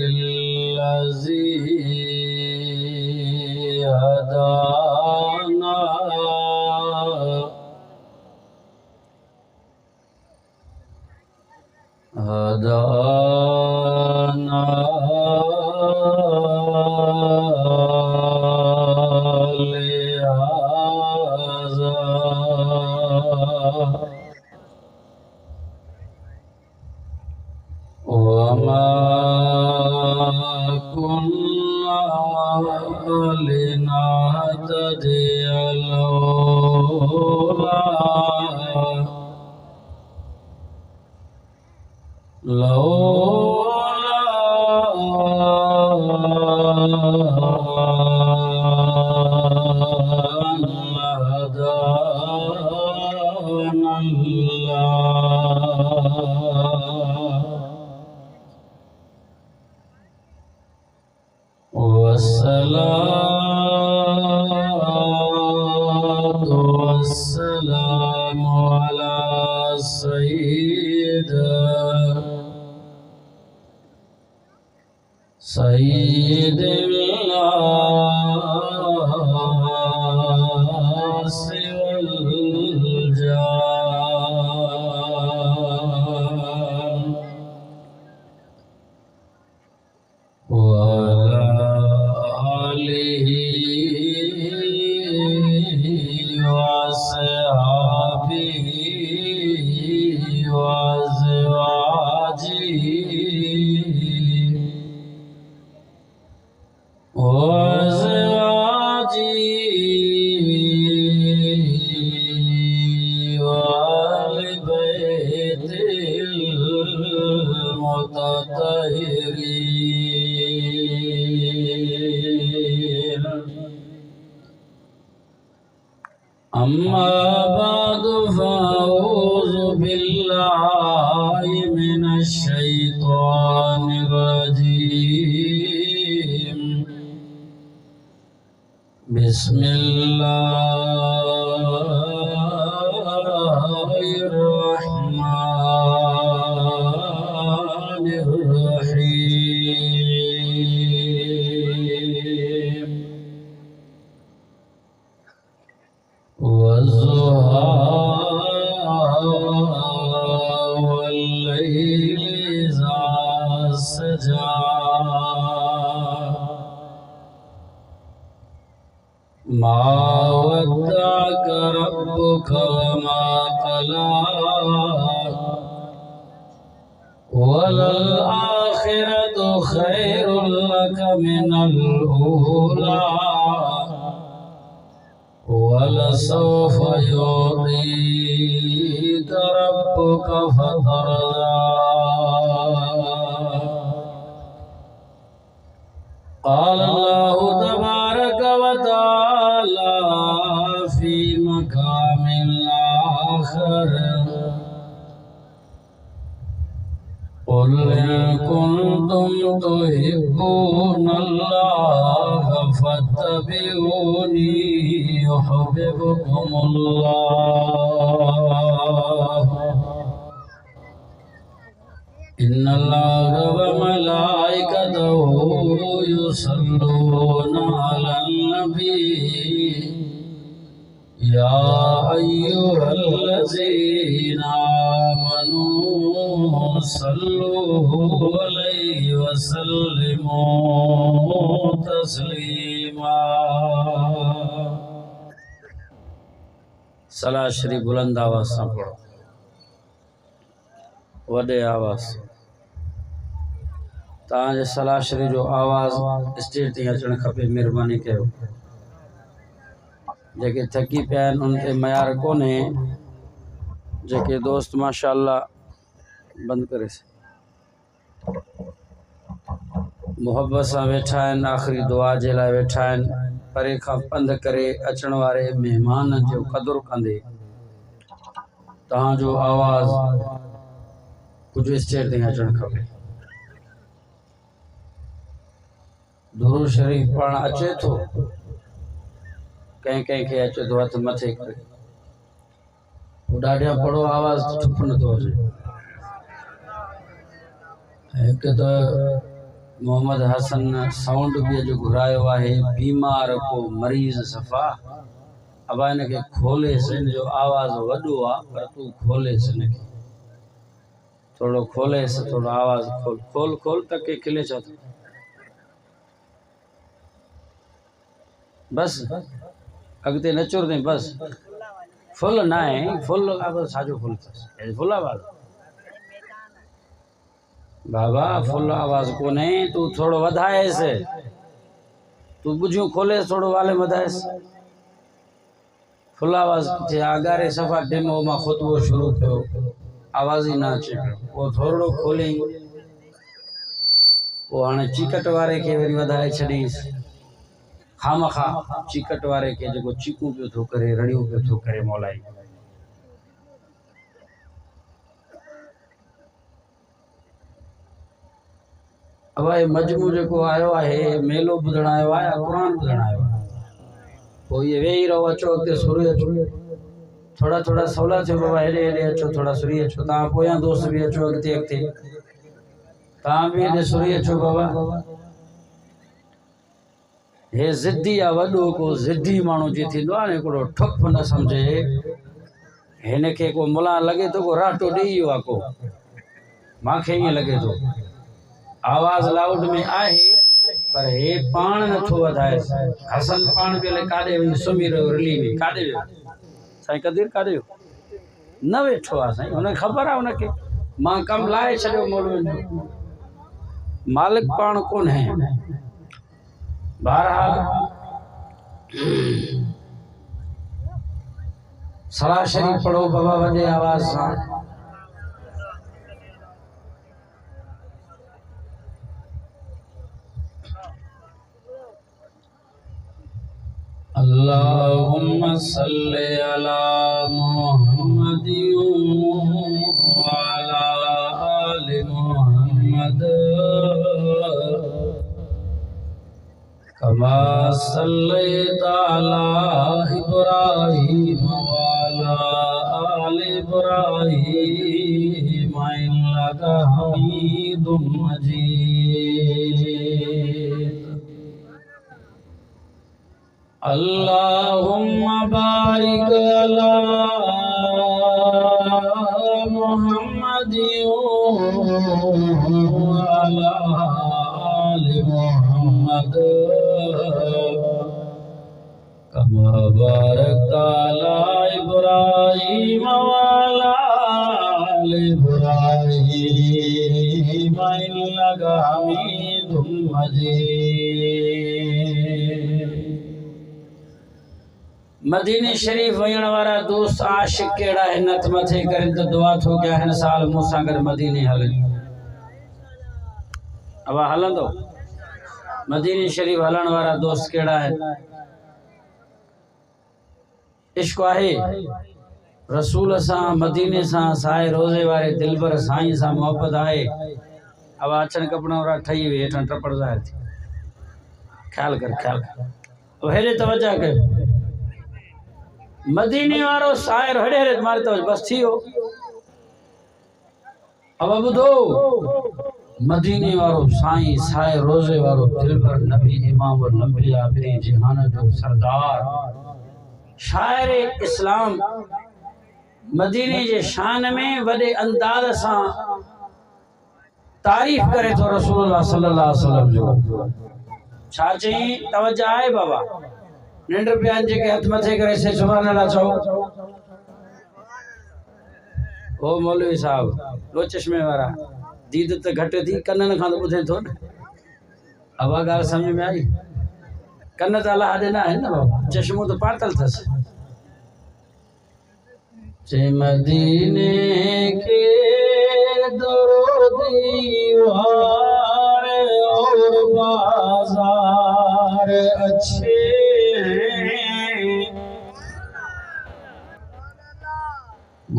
अल्हम्दुलिल्लाहिल्लज़ी हदाना लिहाज़ा वमा कुन्ना लिनहतदिया लौला अन हदानल्लाह वस्सलातु वस्सलामु अला सय्यिदिल नासि वल जान व अला आलिहि व अस्हाबिहि व अज़वाजिहि वअहलि बैतिल मुतत्तहिरीन अम्मा बअदु फ़अऊज़ु बिल्लाहि मिनश शैतानिर रजीम बिस्मिल्लाहिर्रहमानिर्रहीम वज़्ज़ुहा वल्लैलि इज़ा सजा मा वद्दअक रब्बुक वमा क़ला वलल आखिरतु खैरुल लक मिनल ऊला वलसौफ युअतीक रब्बुक फतरदा क़ाल अल्लाहु तबारक व तआला फ़ी मक़ामिल आख़र क़ुल इन कुन्तुम तुहिब्बूनल्लाह फत्तबिऊनी युहब्बिबकुमुल्लाह इन्नल्लाह व मलाइकतहु युसल्लूना अलन नबी या अय्युहल्लज़ीना आमनू सल्लू अलैहि वसल्लिमू तस्लीमा। सलाह शरीफ बुलंद आवाज़ सां पढ़ो, वॾे आवाज़ सां। तव्हांजे सलाह शरीफ जो आवाज़ स्टेज ते अचणु खपे, महिरबानी कयो। जेके थकी पिया आहिनि उन ते मयार कोन्हे। जेके दोस्त माशाअल्लाह बंदि करे मुहब्बत सां वेठा आहिनि, आख़िरी दुआ जे लाइ वेठा आहिनि, परे खां पंधि करे अचण वारे महिमान जो क़दुरु कंदे तव्हांजो आवाज़ कुझु स्टेज ते अचणु खपे। दुरूद शरीफ पढ़ण अचे थो, कंहिं कंहिंखे अचे थो हथ मथे करे। वो ॾाढियां पढ़ो आवाज़ चुप नथो अचे। एक तो मोहम्मद हसन साउंड भी जो घुरायो आहे बीमार को मरीज़ सफ़ा। अब इनके खोले से जो आवाज़ वॾो आहे पर तू खोले से इनके थोड़ो खोले से थोड़ो आवाज़ खोल खोल खोल तक के खिले छा थो बस अॻिते न चुरदे बस फुल ना है फुल आवाज़ साजो फुल अथसि फुल आवाज़ बाबा फुल आवाज़ को नहीं तू थोड़ो वधाए से तू बुझियो खोले थोड़ो वाले वधाए से फुल आवाज़ जे आगारे सफ़ा डिमो मां खुतबो शुरू कयो आवाज़ ही ना अचे वो थोड़ो खोले वो हाणे चीकट वारे के वरी वधाए छॾीसि खामखा चीकट वारे के जो चीकू पियो थो करे रड़ियूं पियो थो करे मौलाई अब ये मजमू जो आयो है मेलो ॿुधण आयो आहे या क़ुरान ॿुधण आयो आहे पोइ ये वेही रहो अचो अॻिते सुरी अचो थोड़ा थोड़ा सवला थियो बाबा हेॾे हेॾे अचो थोड़ा सुरी अचो तव्हां पोयां दोस्त भी अचो अॻिते अॻिते तव्हां भी हेॾे सुरी अचो बाबा हे ज़िद्दी या वॾो को ज़िद्दी माण्हू जी थींदो आहे न हिकिड़ो ठुप न सम्झे हिनखे को मुला लगे तो को राटो ॾेई वियो आहे को मूंखे ईअं लगे तो आवाज़ लाउड में आहे पर हे पाण नथो वधाए हसन पाण पहले काॾे वञी सुम्ही रहियो रिली में काॾे वियो साईं कदीर काॾे वियो न वेठो आहे साईं हुनखे ख़बर आहे हुनखे मां कमु लाहे छॾियो मौलवियुनि जो मालिक पाण कोन है बहरहाल सलाह शरीफ पढ़ो बाबा वॾे आवाज़ सां अल्लाहुम्मा सल्ली अला मुहम्मद व अला आलि मुहम्मद कमा सल्लैता अला इब्राहीम व अला आलि इब्राहीम इन्नका हमीदुम मजीद। अल्लाहुम्मा बारिक अला मुहम्मद व अला आलि मुहम्मद कमा बारकता अला इब्राहीम व अला आलि इब्राहीम इन्नका हमीदुम मजीद। मदीने शरीफ वञण वारा दोस्त आशिक केड़ा है नथ मथे करे तो दुआ थो क्या हिन साल मूंसां गॾु मदीने हले अब हलंदो मदीने शरीफ हलण वारा दोस्त केड़ा है इश्क आहे रसूल सां मदीने सां साए रोज़े वारे दिलबर साईं सां मोहब्बत आहे अब अचन कपड़न वारा ठही वे हेठां टपड़ ज़ाहिर थी ख्याल कर अब हेॾे तवज्जो कर मदीने वारो सायर हड़े हड़े मारे तो बस थियो अब ॿुधो मदीने वारो साईं साए रोज़े वारो दिलबर नबी इमाम अंबिया ॿिन्ही जहान जो सरदार शायर इस्लाम मदीने जे शान में वॾे अंदाज़ सां तारीफ़ करे तो रसूलुल्लाह सल्लल्लाहु अलैहि वसल्लम जो छा चई तवज्जो आहे बाबा निंड प्यान जे के हथ मथे करे से सुभान अल्लाह चओ ओ मौलवी साहब लो चश्मे वाला दीद त घट थी कनन खां तो ॿुधे थो न अब ॻाल्हि समझ में आई कन त अलाह ॾिना आहिनि न बाबा चश्मो तो पातल अथसि जे मदीने के दरो दीवार और बाजार अच्छे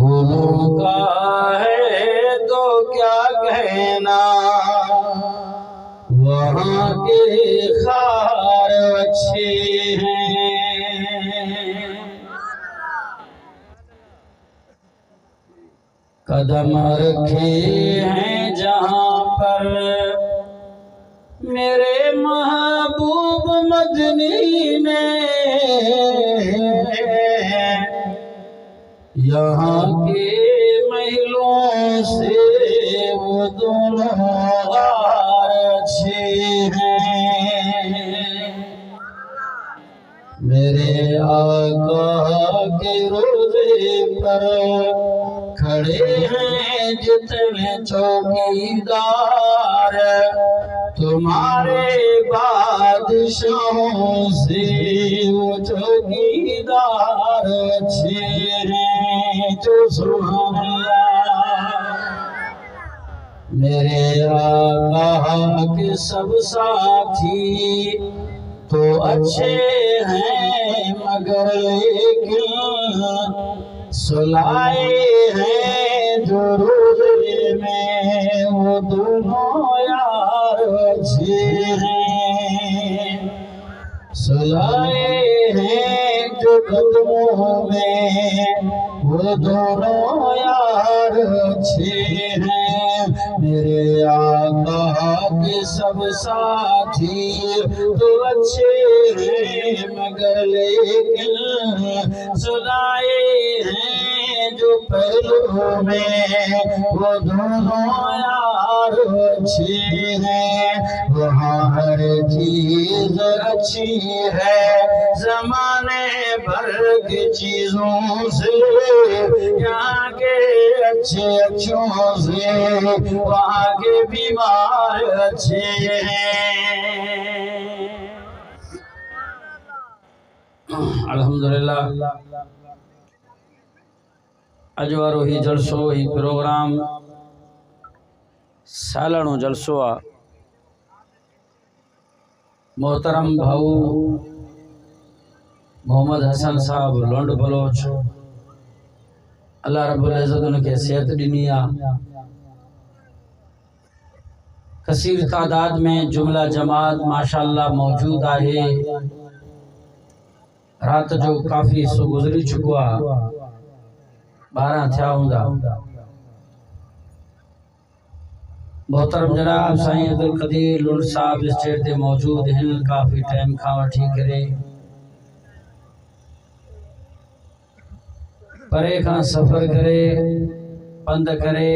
गुलों का है तो क्या कहना वहाँ के खार अच्छे हैं कदम रखे हैं जहाँ पर मेरे महबूब मदनी ने, यहाँ के महलों से वो दोनों अच्छे हैं। मेरे आका के रोज़े पर खड़े हैं जितने चौकीदार, तुम्हारे बादशाहों से वो चौकीदार अच्छे हैं। जो सुभान अल्लाह। मेरे आका के सब साथी तो अच्छे हैं मगर लेकिन सुलाए हैं जो रोज़े में वो दोनों यार अच्छे हैं। सुलाए हैं जो कदमों में वो दोनों यार अच्छे हैं। मेरे आका के सब साथी तो अच्छे हैं मगर लेकिन सुलाए हैं जो पहलू में वो दोनों यार अच्छे हैं। वहाँ हर चीज अच्छी है ज़माने भर की चीज़ों से, यहाँ के अच्छे अच्छों से वहाँ के बीमार अच्छे हैं। अल्हम्दुलिल्लाह अज वारो ही जलसो ही प्रोग्राम सालानो जलसो आ। मोहतरम भाऊ मोहम्मद हसन साहब लोंड बलोच, अल्लाह रब्बुल इज़्ज़त उनके सेहत ॾिनी आ। कसीर तादाद में जुमला जमात माशाअल्लाह मौजूद आहे। रात जो काफ़ी सो गुज़री चुको आ, 12 थिया हूंदा। मोहतरम जनाब साईं अब्दुल कदीर लुंड साहब स्टेज ते मौजूद हैं। काफ़ी टाइम खां वठी करे परे खां सफ़र करे पंध करे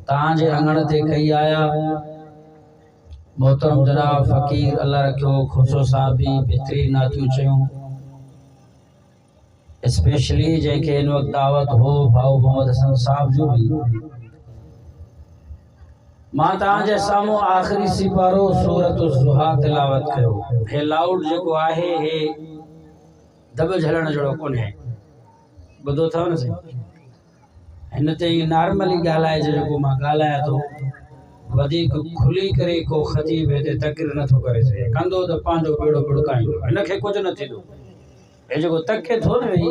तव्हांजे अंगण ते कई आया। मोहतरम जनाब फ़कीर अल्लाह रखियो खुसो साहब भी बेहतरीन नातियूं चयूं। स्पेशली जंहिंखे हिन वक़्तु दावत हो भाऊ मोहम्मद हसन साहब जो भी। मां तव्हांजे साम्हूं आख़िरी सिपारो सूरत ज़ुहा तिलावत कयो। हे लाउड जेको आहे हे दॿ झलण जहिड़ो कोन्हे। ॿुधो अथव न साईं? हिन ते नॉर्मली ॻाल्हाइजे जेको मां ॻाल्हायां थो। वधीक खुली करे को ख़तीब हिते तक़रीर नथो करे सघे, कंदो त पंहिंजो बेड़ो बुड़काईंदो, हिनखे कुझु न थींदो। हे जेको तके थो न भई,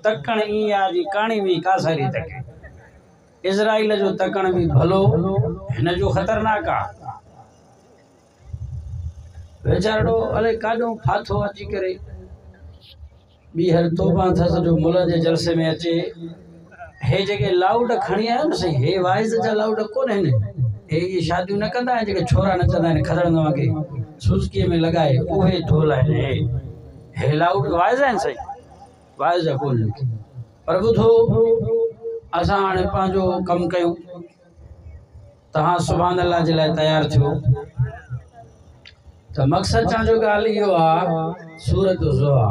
तकण ईअं आहे जी काणी बि कासारी तके। इज़राइल जो तकण बि भलो, हिन जो ख़तरनाक आहे। वीचारो अलाए काॾों फाथो अची करे ॿीहर तोबा अथसि जो मुल्ह जे जलसे में अचे। हे जेके लाउड खणी आयो न साईं, हे वाइज़ जा लाउड कोन आहिनि। हे इहे शादियूं न कंदा आहिनि जेके छोरा नचंदा आहिनि खदड़ंदो खे सुस्कीअ में लॻाए, उहे ढोल आहिनि। हे लाउड वाइज़ आहिनि साईं, वाइज़ जा कोन। पर ॿुधो, असां हाणे पंहिंजो कमु कयूं। तव्हां सुभान अल्लाह जे लाइ तयारु थियो त मक़सदु तव्हांजो ॻाल्हि इहो आहे। सूरत ज़ुहा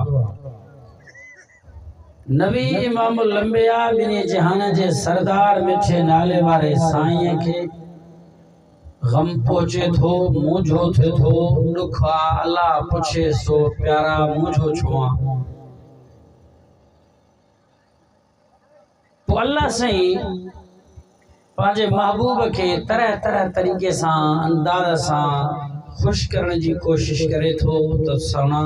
नबी इमामुल अंबिया ॿिन्ही जहान जे सरदार मिठे नाले वारे साईं खे गम पहुचे थो, मुंझो थिए थो, ॾुख आहे। अल्लाह पुछे सो प्यारा मुंझो छो आहे? पोइ अल्लाह साईं पंहिंजे महबूब खे तरह तरह तरीक़े सां अंदाज़ सां ख़ुशि करण जी कोशिश करे थो त सणा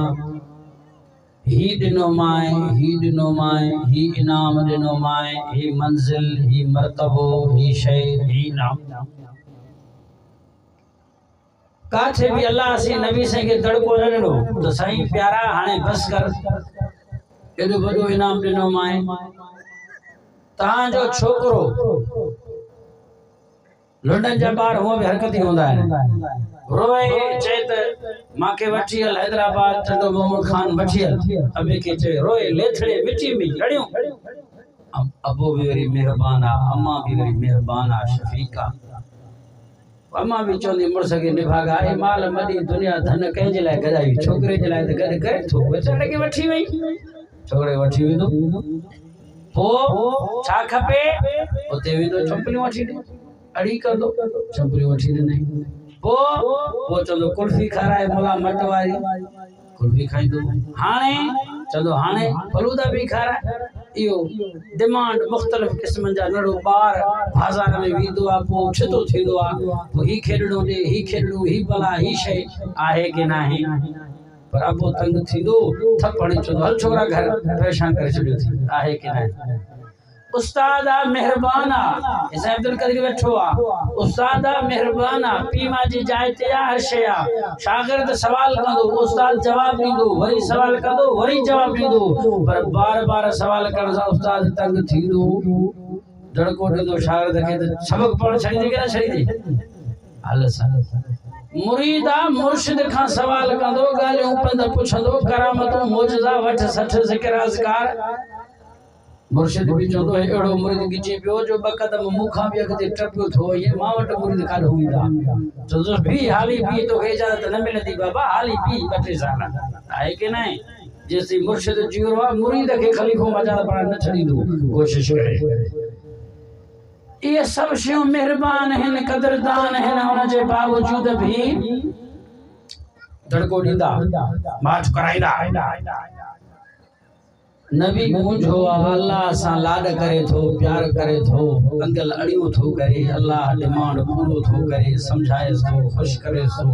ही ॾिनो माए, ही ॾिनो माए, ही इनाम ॾिनो माए, ही मंज़िल, ही मर्तबो, ही शइ, ही नाम। काथे भी अल्लाह सी नबी साईं खे दड़को न ॾिनो त साईं प्यारा हाणे बस कर, एॾो वॾो इनाम ॾिनो माए। तहां जो छोकरो लुंडन जा बार हुआ भी हरकती होंदा है रोए चेत मां के वठी हल हैदराबाद चंदो मोहम्मद खान वठी हल अबे के चे रोए लेथड़े मिट्टी में लड़ियो अबो भी वरी मेहरबान आ अम्मा भी वरी मेहरबान आ शफीका अम्मा भी चोंदी मुर्स के निभागा ए माल मदी दुनिया धन के जे लाए गदाई छोकरे जे लाए गद करे थो वेचड़े के वठी वई छोकरे वठी विंदो पो छा खपे उते विंदो चंपलियूं वठी दे अड़ी कर दो चंपलियूं वठी दे नहीं पो चंदो कुल्फी खाराए मोला मट वारी कुल्फी खाईंदो हाणे चंदो हाणे फलूदा भी खाराए इयो डिमांड मुख्तलिफ किस्म जा नड़ो बार बाजार में वींदो आ पो छितो थींदो आ पो ही खेडणो दे ही खेडणो ही भला ही शय आहे के नाही पर अबो तंग थींदो थपड़ी चंदो हल छोकरा घर परेशान करे छडियो थी आहे के नाही उस्तादा मेहरबाना इसे अब्दुल कदीर बैठो आ उस्तादा मेहरबाना पीमा जी जाए ते हर शया शागिर्द सवाल कंदो उस्ताद जवाब दींदो वरी सवाल कंदो वरी जवाब दींदो पर बार-बार सवाल करण से उस्ताद तंग थींदो धड़को दींदो शागिर्द के सबक पढ़ छड़ी दे के ना छड़ी दे हल सा मुरीदा मुर्शिद खां सवाल कंदो गालियों पंद पुछंदो करामतों मौजज़ा वठ सठ ज़िक्र अज़कार मुर्शिद भी चंदो एड़ो मुरीद गिचे पियो जो बकदम मुखा भी अगते टपियो थो ये मां वट मुरीद काड हुईदा तो भी हाली भी तो के इजाजत न मिलदी बाबा हाली भी बटे साला आहे के नहीं जैसे मुर्शिद जीरो मुरीद के खलीफो मजा पर न छड़ी दो कोशिश करे ये सब शयूं मेहरबान हैं कदरदान हैं उन जे बावजूद भी धड़को दींदा माठ कराइदा नबी मुझो अल्लाह सा लाड करे थो प्यार करे थो अंगल अड़ियो थो करे अल्लाह डिमांड पूरो थो करे समझाए सो खुश करे सो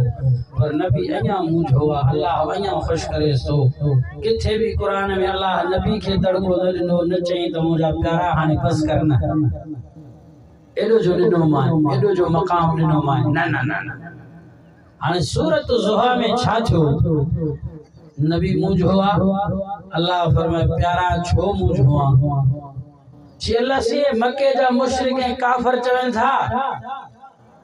पर नबी अया मुझो अल्लाह अया खुश करे सो किथे भी कुरान में अल्लाह नबी के दड़को न दिनो न चई तो मुजा प्यारा हाने बस करना एडो जो दिनो मान एडो जो मकाम दिनो मान ना ना ना ना हाने सूरत ज़ुहा में छा थयो नबी मुझोआ अल्लाह फरमाए प्यारा छो मुझोआ चेलसी मक्के जा मुशरिक काफर चवन था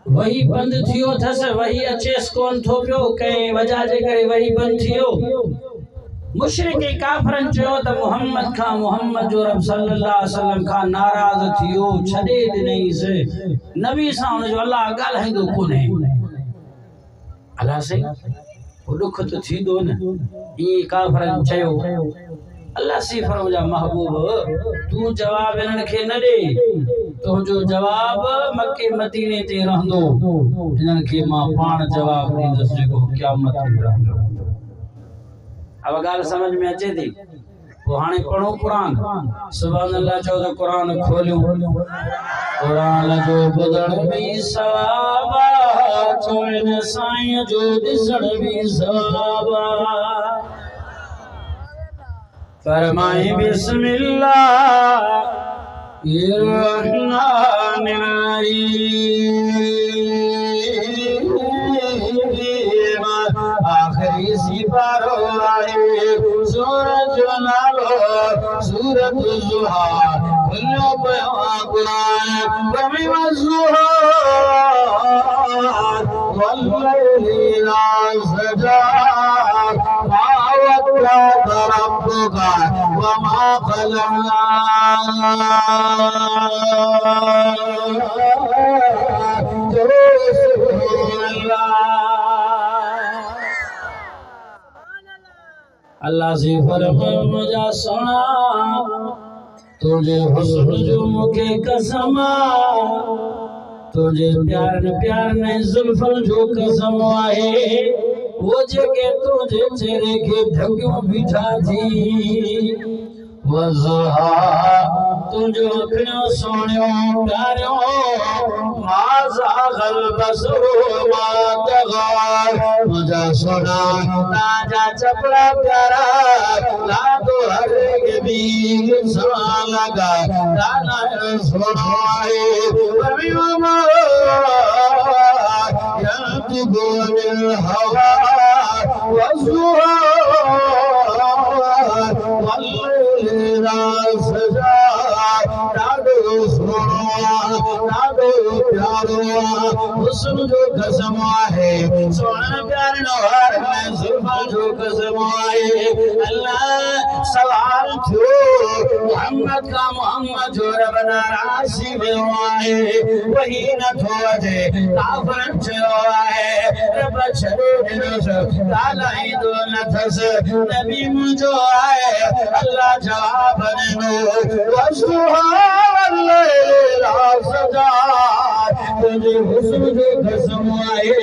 वही बंद थियो थस वही अचेस कोन थो पियो कई वजह जे करे वही बंद थियो मुशरिक काफरन चयो त मोहम्मद जो रब सल्लल्लाहु अलैहि वसल्लम का नाराज थियो छडे दिनई से नबी सा उन जो अल्लाह गालहिंदो कोने अल्लाह से वो दुख तो थी दो न ये काफरन चयो अल्लाह सी फरमाया महबूब तू जवाब इनन के न दे तो जो जवाब मक्के मदीने ते रहंदो इनन के मां पाण जवाब दींदस जेको क़यामत में रहंदो अब गाल समझ में अचे थी वो हाने पढ़ो कुरान सुभान अल्लाह चो तो कुरान खोलियो कुरान जो बुदड़ भी सवाबा चोइन साईं जो दिसड़ भी सवाबा फरमाए बिस्मिल्लाहिर्रहमानिर्रहीम आखिरी सिपारो आए सूरज नालो सूरत ज़ुहा खुलो पया कुरान रबी वज़ुहा वल्लैलि इज़ा सजा मा वद्दअक रब्बुका वमा क़ला अल्लाह से फरमाया मुझा सुना तुझे हुस्न जो मुखे कसम तुझे प्यार ने जुल्फन जो कसम आहे वो जेके तुझे चेहरे के ढकियो बिठा थी वज़ुहा तुझो अखियों सोनियो प्यारियो माज़ा गलबसरो मा तगा मुझा सुना ताजा चपड़ा प्यारा ला तो हर के बीच सवा लगा दाना सोना है रबी मामा यंतु मिल हवा वज़ुहा वल्लैलि इज़ा सजा डाडो सोनो नादो प्यारो हुस्न जो कसम है सोना प्यार नवार में जुल्फा जो कसम है अल्लाह सवाल थो मोहम्मद का मोहम्मद जो रब नाराज़ी में है वही न थो अजे काफरन चयो है रब छड़े दिनस तालाई दो न थस नबी मुझो है अल्लाह जवाब ॾिनो वसुहावल लैला सजा तुझे हुस्न जो कसम आहे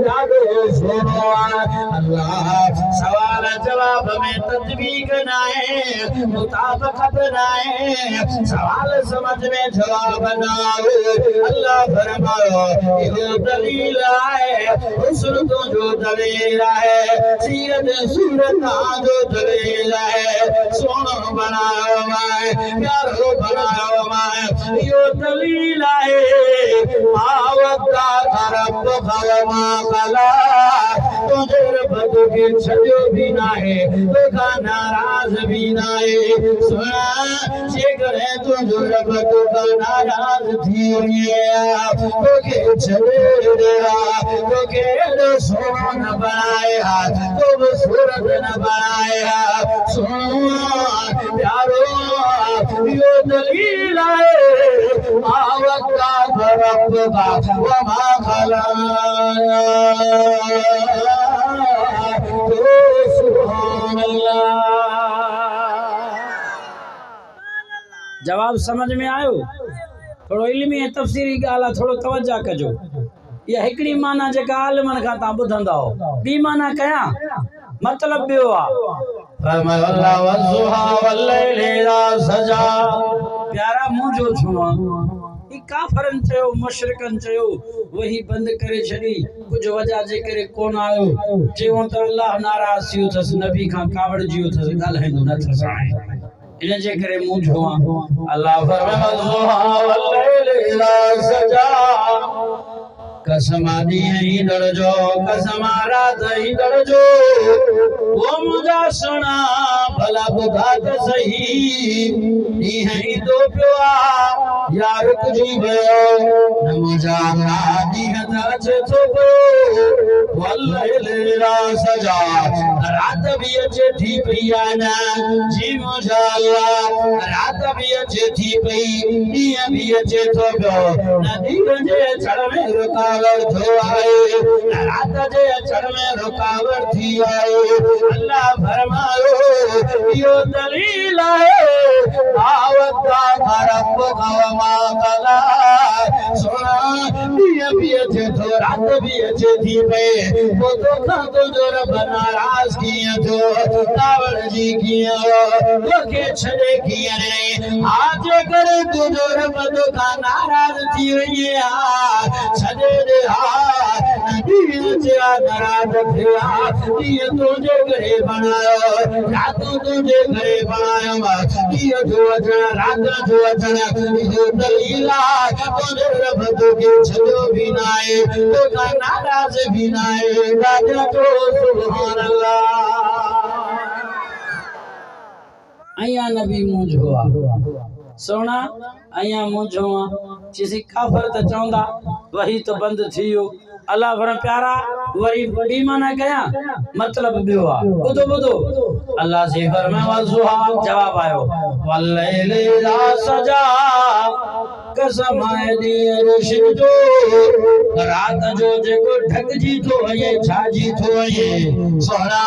ॾाढो सोनो आहे अल्लाह सवाल जवाब में तदबीक न आहे मुताबिक़त न आहे सवाल समझ में जवाब न आहे अल्लाह फरमायो इहो दलील आहे हुस्न तुझो दलील आहे सीरत सूरत जो दलील आहे सोनो बनायो मैं प्यारो बनायो मैं यो दलील है आवता रब खवमा कला तुझे रब के छड़ियो भी ना है तोखा नाराज भी ना है सुना जेकरे तुझो रब तोखा नाराज थी है तोखे छड़े देगा तोखे सोनो न बनाया तो सूरत न बनाया सोनो प्यारो यो दलील है आवता रब का वमा खला सुभान अल्लाह जवाब समझ में आयो थोड़ो इल्मी ऐं तफ़सीरी ॻाल्हि आहे थोड़ो तवज्जो कजो इहा हिकिड़ी माना जेका आलिमनि खां तव्हां ॿुधंदा हो ॿी माना कयां मतलब ॿियो आहे प्यारा मुंहिंजो छुआ ई काफ़रनि चयो मुशरिकनि चयो वही बंद करे छॾी कुछ वजह जे करे कोन आयो चयो त अल्लाह नाराज़ थियो अथसि नबी खां कावड़जियो अथसि ॻाल्हाईंदो न अथसि हाणे इन जे करे मुंहिंजो आहे अल्लाह कसमा दी दरजो कसमा रात ही दरजो वो मुझा सुना भला बुधा तो सही नी है दो प्योआ यार कुछ गयो न मुझा ना दी हज तो वल्लैला सजा रात भी अचे थी पई ना जी मुझा रात भी अचे थी पई ॾींहं भी अचे थो पियो नदी जे चढ़ में रुकावट थो आए रात जे चढ़ में रुकावट थी आए अल्लाह फरमायो यो दलील है आवता रब खवमा कला सोना ॾींहं भी अचे थो रात भी अचे थी पई वो तो खां तुंहिंजो रब नाराज़ कीअं थियो कावड़ जी कीअं तोखे छॾे कीअं रे आज करे तुंहिंजो रब तोखां नाराज़ थी वई आहे छॾे ॾे नाराज़ थिया ॾींहं तुंहिंजे करे बणायो राति तुंहिंजे करे बणायो ॾींहं जो अचणु राति जो अचणु इहो दलील आहे तुंहिंजो रब तोखे छॾियो बि न आहे तोखां नाराज़ भी न आहे राजा जो सुभान अल्लाह अया नबी मुंहिंजो आहे सोना अया मुंहिंजो आहे चीसी काफ़र त चवंदा वही तो बंद थी वियो अल्लाह फर प्यारा वरी ॿी माना कयां मतलब ॿियो आहे ॿुधो ॿुधो अल्लाह से फरमायो वज़ुहा जवाब आयो वल्लैल इज़ा सजा कसम आहे ॾींहं रोशन जो रात जो जेको ढकजी थो वञे छाजी थो वञे सोना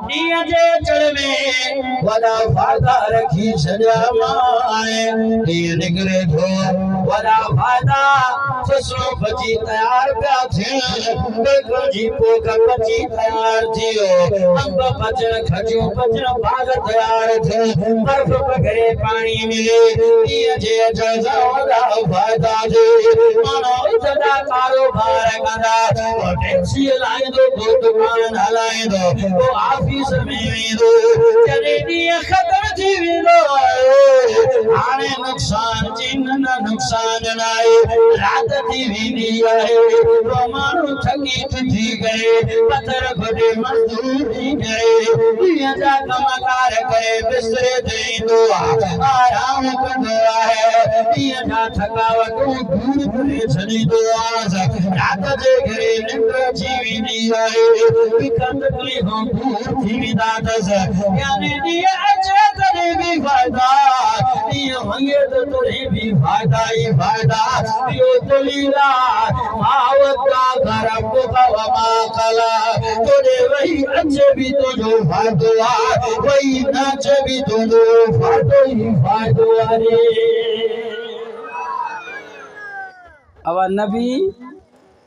ॾींहं जे चढ़ में वॾा फ़ाइदा रखी छॾिया माए ॾींहं निकिरे थो वॾा फ़ाइदा फसलों बची तयार पिया थियनि बेगुन जी पोख बची तयार थियो अंब बचण खजूं बचण बाग तयार थियनि बर्फ पघरे पाणी मिले ॾींहं जे अचण सां वॾा फ़ाइदा थिए माण्हू सदा कारोबार कंदा को टैक्सी हलाईंदो को दुकान हलाईंदो को ऑफिस में वेंदो जॾहिं ॾींहं ख़तम थी वेंदो हाणे नुक़सान जी न नुक़सान न आहे रात थी वेंदी आहे तो माण्हू थकी थी करे पथर खोटे मज़दूरी करे ॾींहं जा कमकार करे बिस्तरे ते ईंदो आहे आराम कंदो आहे ॾींहं जा थकावटूं दूर करे छॾींदो आहे राति जे घरे निंड अची वेंदी आहे हिकु तकलीफ़ूं दूर थी वेंदा अथसि यानी ॾींहं अचे तॾहिं बि फ़ाइदा ॾींहं वञे त तॾहिं बि फ़ाइदा ई फ़ाइदा इहो दलील आहे तोड़े वही अचे भी तुझो फायदो आ वही नाचे भी तुझो फायदो ही फायदो रे अब नबी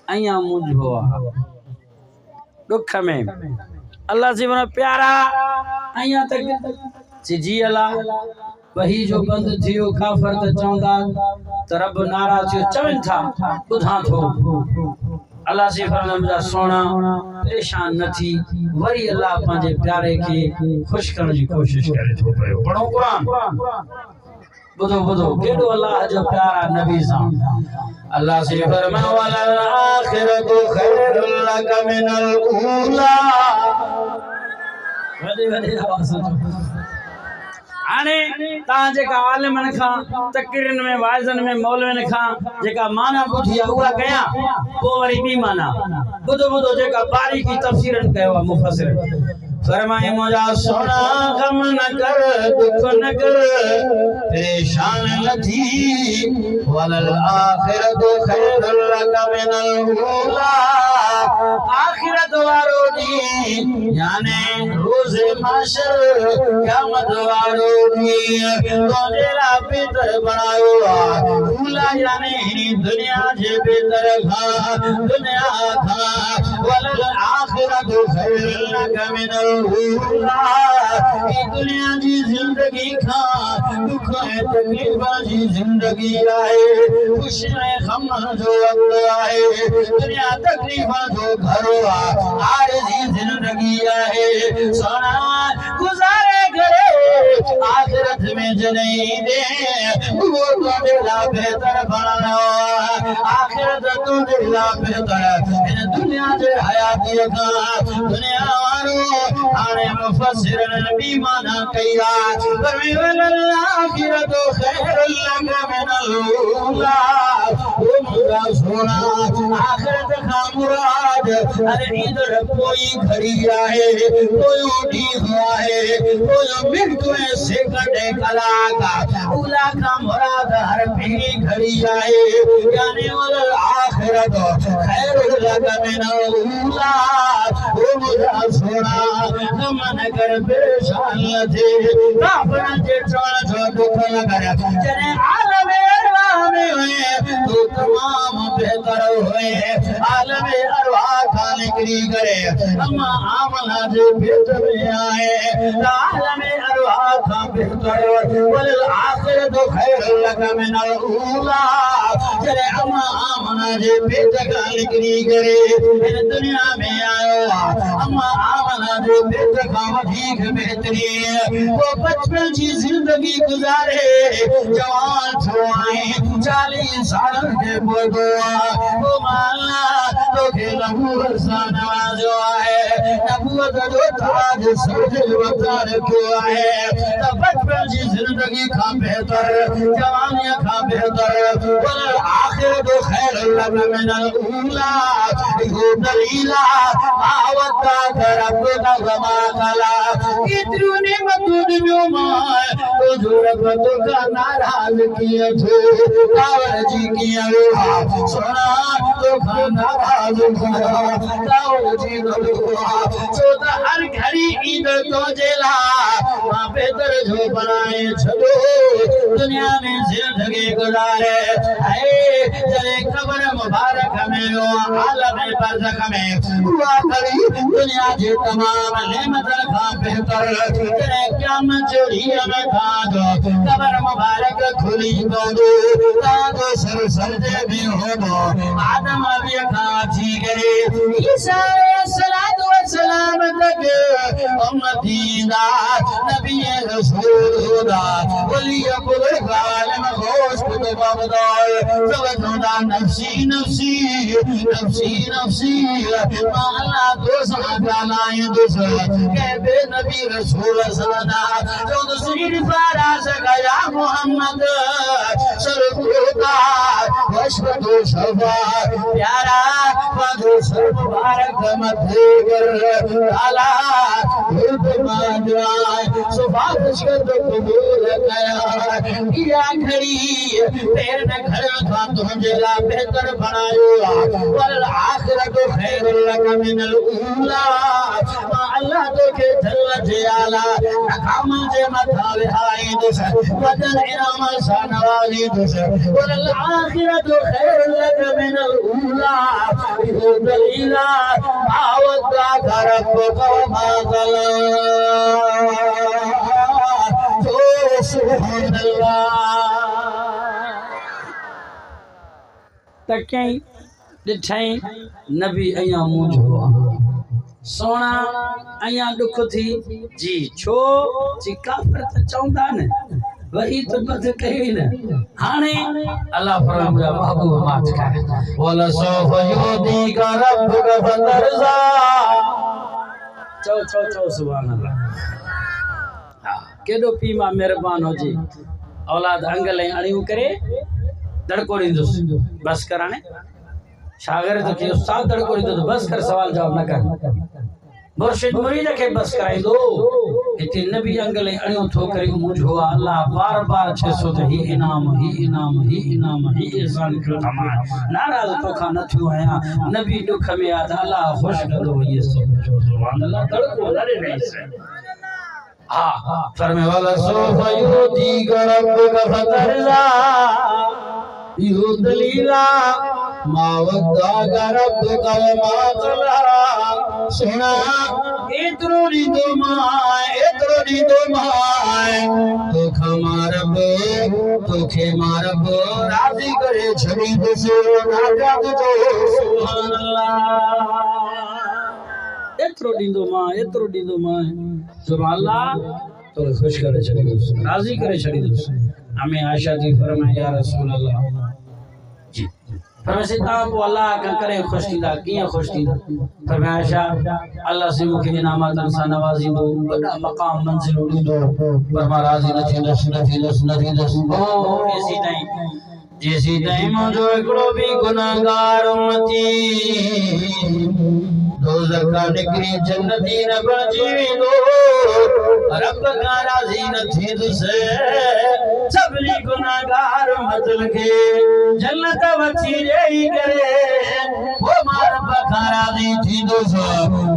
अया मुझो दुख में अल्लाह से बना प्यारा अया तक जी अल्लाह वही जो बंद थियो काफर त चवंदा त रब नाराज थियो चवनि था ॿुधां थो अल्लाह से फरमाया सोना परेशान न थी वरी अल्लाह पंहिंजे प्यारे खे खुश करण जी कोशिश करे थो पियो पढ़ो क़ुरान ॿुधो ॿुधो केॾो अल्लाह जो प्यारा नबी सां अल्लाह से फरमाया वलल आखिरतु खैरुल लक मिनल ऊला वॾे वॾे आवाज़ सां आने ता जेका आलिमन खां तकरीरन में वाइज़न में मौलविन खां जेका माना ॿुधी आहे उहा कयां पोइ वरी ॿी माना ॿुधो ॿुधो जेका बारीकी तफ़सीरन कयो आहे मुफ़सिर फरमाए मुंहिंजा सोना गम न कर दुख न कर परेशान न थी वलल आखिरतु खैरुल लक मिनल ऊला आखिरत वारो ॾींहुं याने रोज़े माशर क़यामत वारो ॾींहुं तुंहिंजे लाइ बेहतर बणायो आहे ऊला याने हिन दुनिया जे बेहतर खां दुनिया खां वलल आखिरतु खैरुल लक मिनल ऊला दुनिया जी जिंदगी खां दुख ऐं तकलीफ़ जी जिंदगी आहे ख़ुशी ऐं ग़म जो वक़्तु आहे दुनिया तकलीफ़ जो घर आहे आरज़ी जिंदगी आहे सोना गुज़ारे करे आखिरत में जॾहिं ईंदे उहो तुंहिंजे लाइ बेहतर बणायो आहे आखिरत तुंहिंजे लाइ बेहतर हिन दुनिया जे हयातीअ खां दुनिया वारो हाणे मुफ़सिरन ॿी माना कई आहे पर वलल आखिरतु खैरुल लक मिनल ऊला ओ मुंहिंजा सोना आखिरत खां मुराद अरे ईंदड़ पोइ घड़ी आहे पोयों ॾींहुं आहे पोयों मिंट ऐं सेकंड ऐं कलाक ऊला खां मुराद हर पहिरीं घड़ी आहे यानी वलल आखिरतु खैरुल लक मिनल ऊला ओ मुंहिंजा सोना गम न कर परेशान न थे काफ़रन जे चवण जो दुख न कर जॾहिं आलम अरवाह में हुए तो तमाम बेहतर हुए आलम अरवाह खां निकिरी करे अम्मा आमना जे पेट में आए आलम अरवाह खां बेहतर वलल आखिरतु खैरुल लक मिनल ऊला जॾहिं अम्मा आमना जे पेट खां निकिरी करे हिन दुनिया में आयो अम्मा आमना जे पेट खां वधीक बेहतरीन वो बचपन जी जिंदगी गुजारे जवान थियो आहे 40 सालनि खे पहुतो आहे वो माला तोखे नबूवत सां नवाज़ियो आहे नबूवत जो ताज सर जे मथां रखियो आहे त बचपन जी जिंदगी खां बेहतर जवानीअ खां बेहतर वलल आखिरतु खैरुल लक मिनल ऊला इहो दलील आहे रब्बुका वमा कला इतरू नेमतूं ॾिनियूं मां तुंहिंजो रब तोखां नाराज़ कीअं थियो कावर जी कीअं वियो सोना तोखां नाराज़ कावर जी न वियो छो त हर घड़ी ईंदड़ तुंहिंजे लाइ मां बेहतर जो बणाए छॾो दुनिया में ज़िंदगी गुज़ारे जॾहिं क़बर मुबारक में वियो आलम बरज़ख में उहा घड़ी दुनिया जे तमाम नेमतन खां बेहतर जॾहिं क़यामत जे ॾींहं में तव्हांजो क़बर मुबारक खुली पवंदो तव्हांजो सर सजदे में हूंदो आदम नबीअ खां अची करे ईसा अलैहिस्सलातु वस्सलाम तक उम्मती ईंदा नबी रसूल हूंदा वली अबुल ग़ालिब उसको तो बाबदा सब जोदा नफसी नफसी नफसी नफसी अल्लाह तो सागाना ये दूसरा के बे नबी रसूल सदा जो दूसरी फारा सगाया मोहम्मद सरदुदा वशदु शफा प्यारा वदु मुबारक मथे कर आला खुद मांगा सुभाष कर तो कबूल कया किया खड़ी तेरे ने घर था तुझे ला बेहतर बनायो वल आखिरत खैरुल लक मिनल ऊला अल्लाह तो के जन्नत आला काम जे मथा विहाई दुस वदन इनाम सनवाली दुस वल आखिरत खैरुल लक मिनल ऊला यो दलीला आवता करब को मागला जो सुभान अल्लाह तकई ॾिठई नबी अयां मुंझो सोना अयां दुख थी जी छो जी काफर त चवंदा न वही तो बद कई न हाणे अल्लाह फरमाया महबूब मात कर वला सौफ युदी का रब्बुक फतरजा चो सुभान अल्लाह हां केडो पीमा मेहरबान हो जी औलाद अंगल अणियूं करे दड़को ॾींदुसि बस कराने शागिर्द खे उस्ताद दड़को ॾींदो त बस कर सवाल जवाब न कर मुर्शिद मुरीद खे बस कराईंदो हिते नबी अंगल अणियूं थो करे मुंझो अल्लाह बार बार 600 त ही इनाम ही एहसान कयो तमाम नाराज़ तोखां न थियो आहियां नबी दुख में आ त अल्लाह ख़ुश कंदो ये सुभान अल्लाह दड़को न ॾिनई हाँ फरमे वाला सोफ युदी रब्बुक फतरजा यो दलीला मावदा रब्बुक मा कला सुना एतरो रीदो माए तो खमारब तो खे मारब राजी करे छड़ी दसो राजा तो सुभान अल्लाह एतरो ॾींदो मां सुभान अल्लाह तो खुश करे छॾींदुसि राज़ी करे छॾींदुसि हमें आयशा जी फरमाए या रसूल अल्लाह जी फरमाए तव्हां पोइ अल्लाह खां करे ख़ुशि थींदा कीअं ख़ुशि थींदा फरमाए आयशा अल्लाह से मूंखे इनामातनि सां नवाज़ींदो वॾा मक़ाम मंज़िलूं ॾींदो पर मां राज़ी न थींदुसि जेसी ताईं मुंहिंजो हिकिड़ो बि गुनाहगार उम्मती दोज़ख खां निकिरी जन्नती न बणिजी वेंदो रब खां राज़ी न थींदुसि सभिनी गुनाहगार उम्मतुनि खे जन्नत वठी ॾेई करे पोइ मां रब खां राज़ी थींदुसि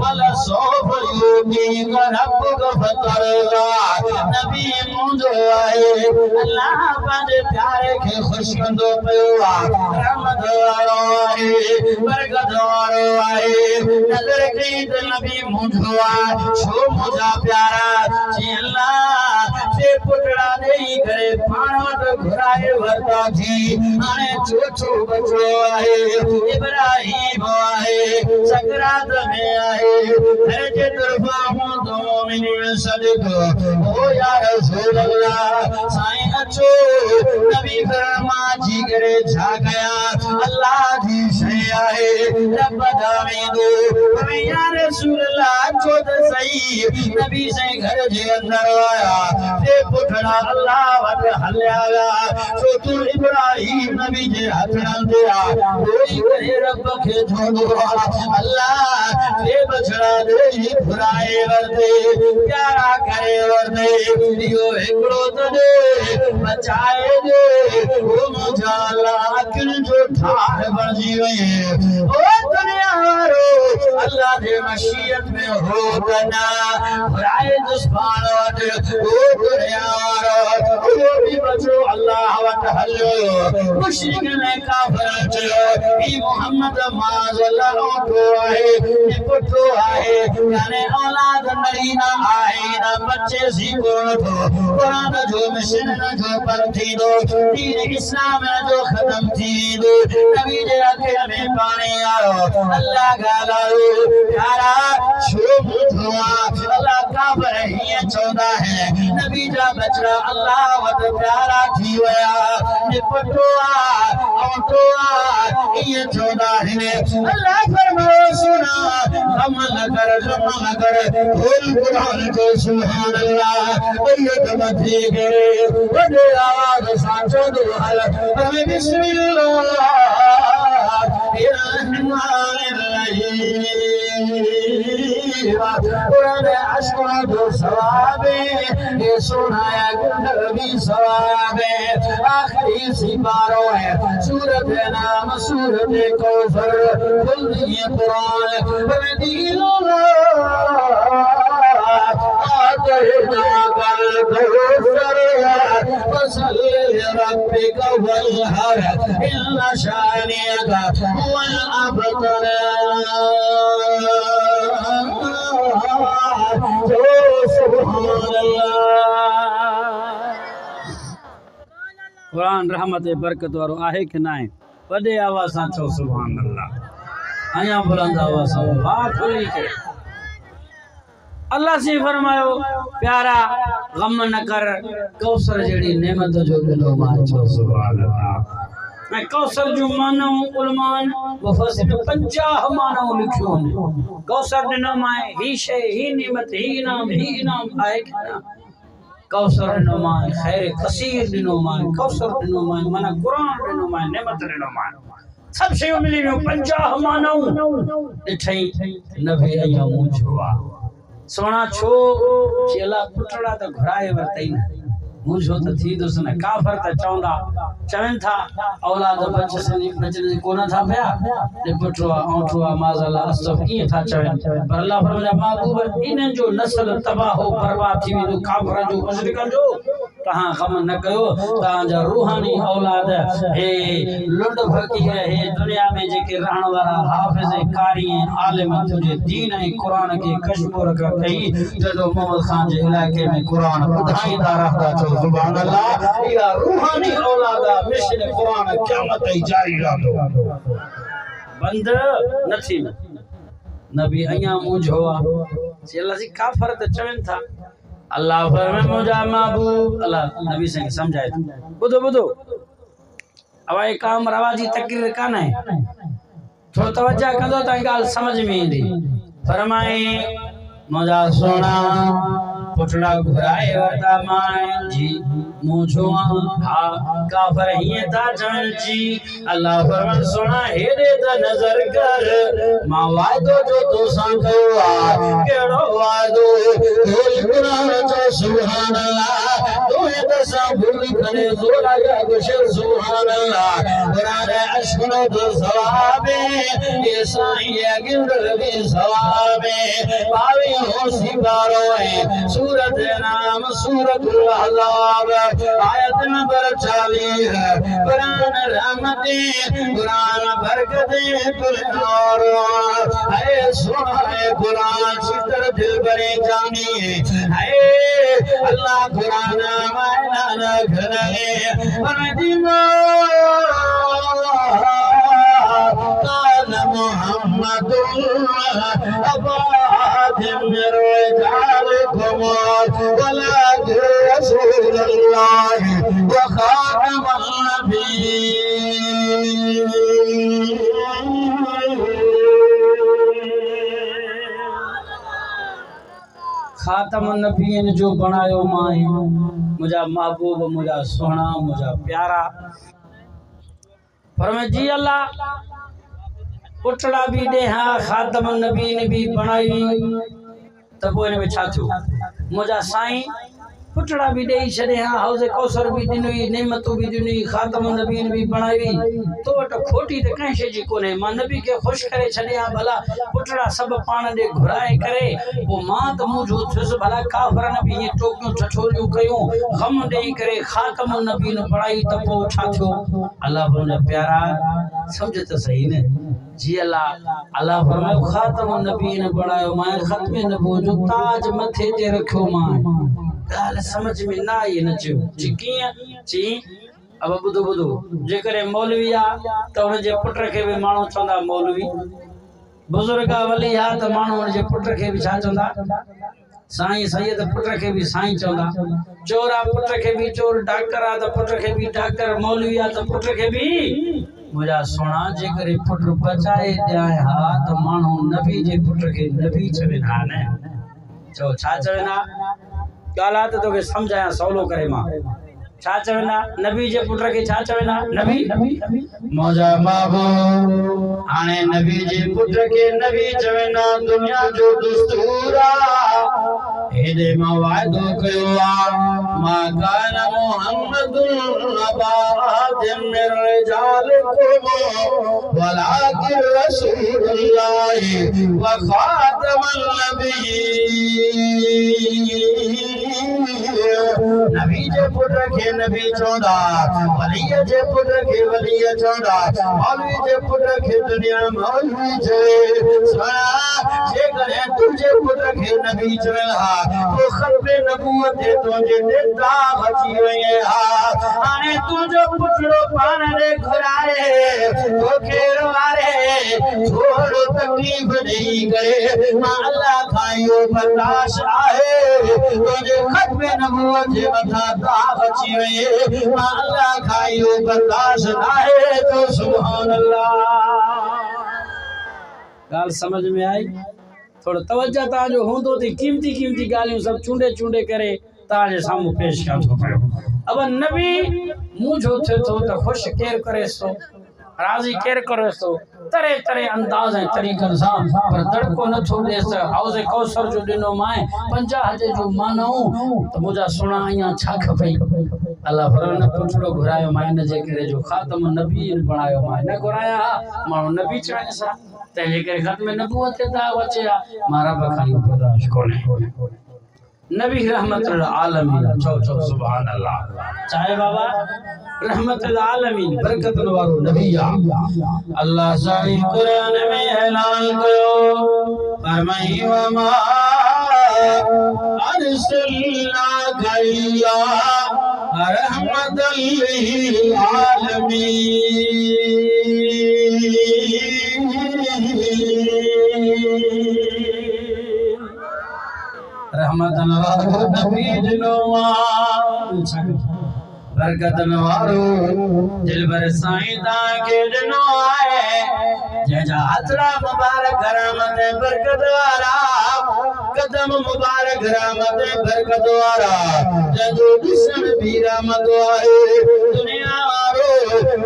वला सौफ युतीक रब्बुक फतरज़ा नबी मुंहिंजो आहे अल्लाह पंहिंजे प्यारे खे ख़ुशि कंदो पियो आहे रहमत वारो आहे बरकत वारो आहे नज़र कई त नबी मुंहिंजो आहे छो मुंहिंजा प्यारा जी अल्लाह से पुटड़ा ॾेई करे पाण वटि घुराए वरिता थी हाणे चोथो बचो आहे इब्राहिम आहे सकरात में आहे घर जे तरफ़ा हूंदो मोमिन सदिक ओ या रसूल अल्लाह साईं अचो नबी फरमा जी करे छा कया अल्लाह जी शइ आहे रब दावेंदो या रसूल अल्लाह अचो त सही नबी साईं घर जे अंदर आया ते पुठड़ा अल्लाह वटि हलिया विया छो तूं इब्राहिम नबी जे हथड़नि ते आ कोई करे रब खे चवंदो अल्लाह ते बछड़ा ॾेई फुराए वरिते प्यारा करे वरिते इहो हिकिड़ो त ॾे बचाए ॾे ओ मुंहिंजा अल्लाह अखियुनि जो ठार बणिजी वई ओ दुनिया वारो अल्लाह जे मशीयत में हो त न फुराए दुश्मन वटि ओ दुनिया वारो उहो बि बचो अल्लाह वटि हलियो मुशरिक ने काफ़िर चयो ही मोहम्मद माज़ल्लाह ओठो आहे ये पुठो आहे यानी औलाद नरीना आहे न बच्चे सी कोन थो कुरान जो मिशन न जो पर थींदो दीन इस्लाम जो ख़त्म थींदो नबी जे अखे में पाणी आयो अल्लाह ॻाल्हायो प्यारा छो ॿुधो अल्लाह काफ़िर हीअं चवंदा है नबी जा बचड़ा अल्लाह वटि प्यारा थी विया पटुआ औटुआ ये चौदा है अल्लाह फरमाए सुना गम न कर बोल कुरान को सुभान अल्लाह ये गम ठीक है बड़े आवाज सांचो दो हल हमें बिस्मिल्लाह या रहमान रहीम कुरान अशरा दो सवाबे ये सुनाया गुंडर भी सवाबे आखिरी सिपारो है सूरत नाम सूरत कौसर खुल ये कुरान बदीलो कल कौसर फसल रब्बिक वलहर इल्ला शानियका वल अबतर कुरान रहमत बरकत वारो आहे कि ना आहे वॾे आवाज़ सां चओ सुभान अल्लाह अञा बुलंद आवाज़ सां वाह खुली करे अल्लाह से फरमायो प्यारा गम न कर कौसर जड़ी नेमत जो दिलो मां चओ सुभान अल्लाह मैं कौसर जो मानो उलमान वफसिल 50 मानो लिखियो कौसर दिनो मां ही शे ही नेमत ही इनाम आहे कि ना कौसर दिनो मां खैर कसीर दिनो मां कौसर दिनो मां माना कुरान दिनो मां नेमत दिनो मां सब शयूं मिली वियो 50 मानो ॾिठई नबी अया मूं छुआ सोना छो चेला पुटड़ा तो घुराए वरतई न मुझो तो थी दोस न काफर त चौंदा चवन था औलाद बचन कोन था भया ने पुटवा औटवा माजल्ला असफ की था चवन पर अल्लाह फरमाया महबूब इनन जो नस्ल तबाह हो बर्बाद थी विदो काफर जो मुशरिकन जो तहां गम न कयो तहां जा रूहानी औलाद हे लुंड फकीर हे दुनिया में जेके रहण वाला हाफिज कारी आलिम तुझे दीन ए कुरान के कश्मोर का कई जदो मोहम्मद खान जे इलाके में कुरान बुधाईंदा रहता तो सुभान अल्लाह या रूहानी औलाद मिशन कुरान क़यामत जारी रहंदो बंद नथी नबी अया मुझोआ चेला सी काफर त चवन था अल्लाह फरमाए मुझा महबूब अल्लाह नबी से समझाए बुधो बुधो अवाई काम रवाजी तकरीर कान है थोड़ो तवज्जो कंदो त गाल समझ में ईंदी फरमाए मुझा सोना पुटड़ा घुराए वरता मां जी मुझो हा काफर ही ता चवन जी अल्लाह फरमान सोना हेरे त नजर कर मां वादो जो तो सा कयो आ केड़ो वादो बोल कुरान जो सुभान अल्लाह तोए त सा भूल करे जोरा या गुशर सुभान अल्लाह कुरान अशरो तो सवाबे ये साईं अगिंदर भी सवाबे पावे हो सिबारो है सूरत नाम सूरतुल अहज़ाब आयत नंबर 40 कुरान रहमते कुरान बरकते कुरान है सुना है कुरान चित्र दिल बरे जानी है अल्लाह कुरान मायना न घरे मदीना कान मुहम्मदुल अबाद मेरे जाल कुमार वला रसूल अल्लाह व खातमुन नबी खातमुन नबीन जो बनायो माए मुझा महबूब मुझा सोना मुझा प्यारा फरमाए जी अल्लाह पुटड़ा भी दे हाँ खातमुन नबीन भी बनाई तब इन में छा थियो मुझा साईं पुटड़ा भी दे छड़े हाँ हौज़े कौसर भी दिनुई नेमतू भी दिनुई खातमुन नबीन भी बनाई तो वट खोटी त कहीं शे जी कोने मां नबी के खुश करे छड़िया भला पुटड़ा सब पान दे घुराए करे वो मां त मुझो थिस भला काफर नबी ये टोकियो छछोलियो कयो गम देई करे खातमुन नबीन बनाई त पो छा थियो अल्लाह बोले प्यारा समझ त सही ने जी अल्लाह फरमायो खातमुन नबीन बनायो मां खत्म नबो जो ताज मथे ते रखियो मां गाल समझ में ना आई न चो जी किया जी अब बुधो बुधो जे करे मौलवी आ त उन जे पुट के भी मानो चंदा मौलवी बुजुर्ग वली आ त मानो उन जे पुट के भी छा चंदा साईं सैयद पुट खे भी साईं चवंदा, चोर आ पुट खे भी चोर, डॉक्टर आ त पुट खे भी डॉक्टर, मौलवी आ त पुट खे भी। मुझा सोना जेकर पुट बचाए ॾियां हा त माण्हू नबी जे पुट खे नबी चवंदा न। चओ छा चवंदा? ॻाल्हि त तोखे सम्झायां सवलो करे मां। छा चवंदा? नबी जे पुट खे छा चवंदा? नबी। मौजा बाबू हाणे नबी जे पुट खे नबी चवंदा, दुनिया जो दस्तूर आ। हेॾे मां वाइदो कयो आ, मां कान मुहम्मदुन अबा मिन रिजालिकुम वलाकिन रसूलुल्लाहि व खातमुन नबिय्यीन। नबी जे पुट खे नबी चवंदा, वली जे पुट खे वली चवंदा, मौलवी जे पुट खे दुनिया मौलवी चवे। सुना जेकॾहिं तुंहिंजे पुट खे नबी चवंदा तो ख़त्मे नबूवत ते तुंहिंजे ते दाग अची वई हा। हाणे तुंहिंजो पुटड़ो पाण ॾे घुराए तोखे रवारे थोरो तकलीफ़ ॾेई करे मां अल्लाह खां इहो बर्दाश्त आहे, तुंहिंजे ख़त्मे नबूवत जे मथां दाग अची वई, मां अल्लाह खां इहो बर्दाश्त आहे। तो सुभान अल्लाह। ॻाल्हि समझ में आई? थोड़ो तवज्जो तव्हांजो हूंदो थी कीमती कीमती ॻाल्हियूं सभु चूंडे चूंडे करे तव्हांजे साम्हूं पेश कयां थो पियो। अब नबी मूं जो थिए थो त ख़ुशि केरु करे थो, राज़ी केरु करे थो, तरह तरह अंदाज़ ऐं तरीक़नि सां, पर दड़को नथो ॾेसि। हौज़ कौसर जो ॾिनो माए 50 जो मानऊं त मुंहिंजा सुहिणा अञा छा खपई। अल्लाह फरमाए न पुछड़ो घुरायो मां इन जे करे जो ख़ातम नबीन बणायो मां न घुराया माण्हू नबी चवण सां, तंहिंजे करे ख़त्म नबूवत ते दाग अचे हा। मां रब खां इहो बर्दाश्त कोन्हे। नबी रहमतुल आलमीन। चओ सुभान अल्लाह। चाहे बाबा रहमतुल आलमीन बरकतन वारो नबी आ। अल्लाह साईं कुरान में ऐलान कयो, फरमाई वमा अरसलनाका इल्ला रहमतल लिल आलमीन। रहमतन वारो नबी ॾिनो आ, बरकतन वारो दिलबर साईं तव्हांखे ॾिनो आहे, जंहिंजा हथड़ा मुबारक रहमत बरकत वारा, कदम मुबारक रहमत बरकत वारा, जंहिंजो ॾिसण भी रहमत आहे। दुनिया वारो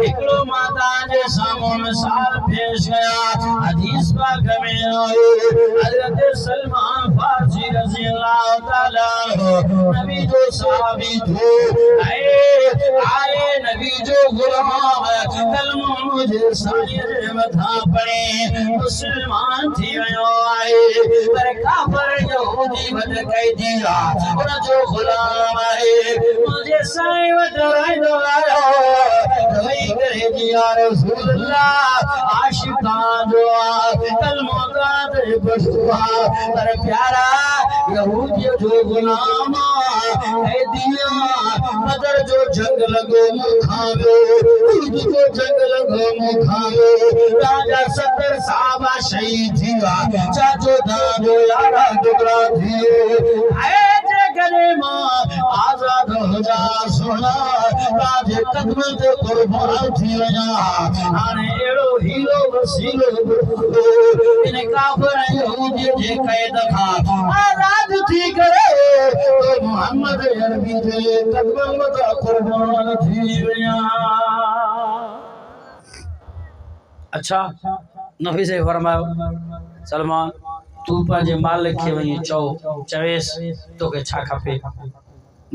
हिकिड़ो मां तव्हांजे साम्हूं मिसाल पेश कयां, हदीस पाक में आहे, हज़रत सलमान फारसी रज़ी अल्लाह ताला नबी जो सहाबी थो, आए नबी जो गुलाम, कलमो मुझे साईं जे मथां पढ़े मुसलमान थी वियो आहे, पर काफ़िर यहूदी वटि कैदी आहे, उन जो गुलाम आहे। मुझे साईं वटि रहंदो आयो, रोई करे जी या रसूल अल्लाह, आशिकान जो आहे, कलमो ते पढ़ो आहे, पर प्यारा यहूदी जो गुलाम कैदी बदर जो जंग लगो मुखां जो जंग लगो मुखां राजा 70 साहबा शहीद थी विया, चाचो दादो यारा टुकड़ा थी जे करे मां आजाद हो जा सोना ताजे कदम ते कुर्बान थी वञा। हाणे अहिड़ो हीरो वसीलो इन काफ़िर यहूदी जे कैद खां आजाद थी करे तो मोहम्मद अरबी जे कदमन ते कुर्बान थी वञा। अच्छा नबी से फरमायो, सलमान तू पंहिंजे मालिक खे वञी चवेसि तोखे छा खपे।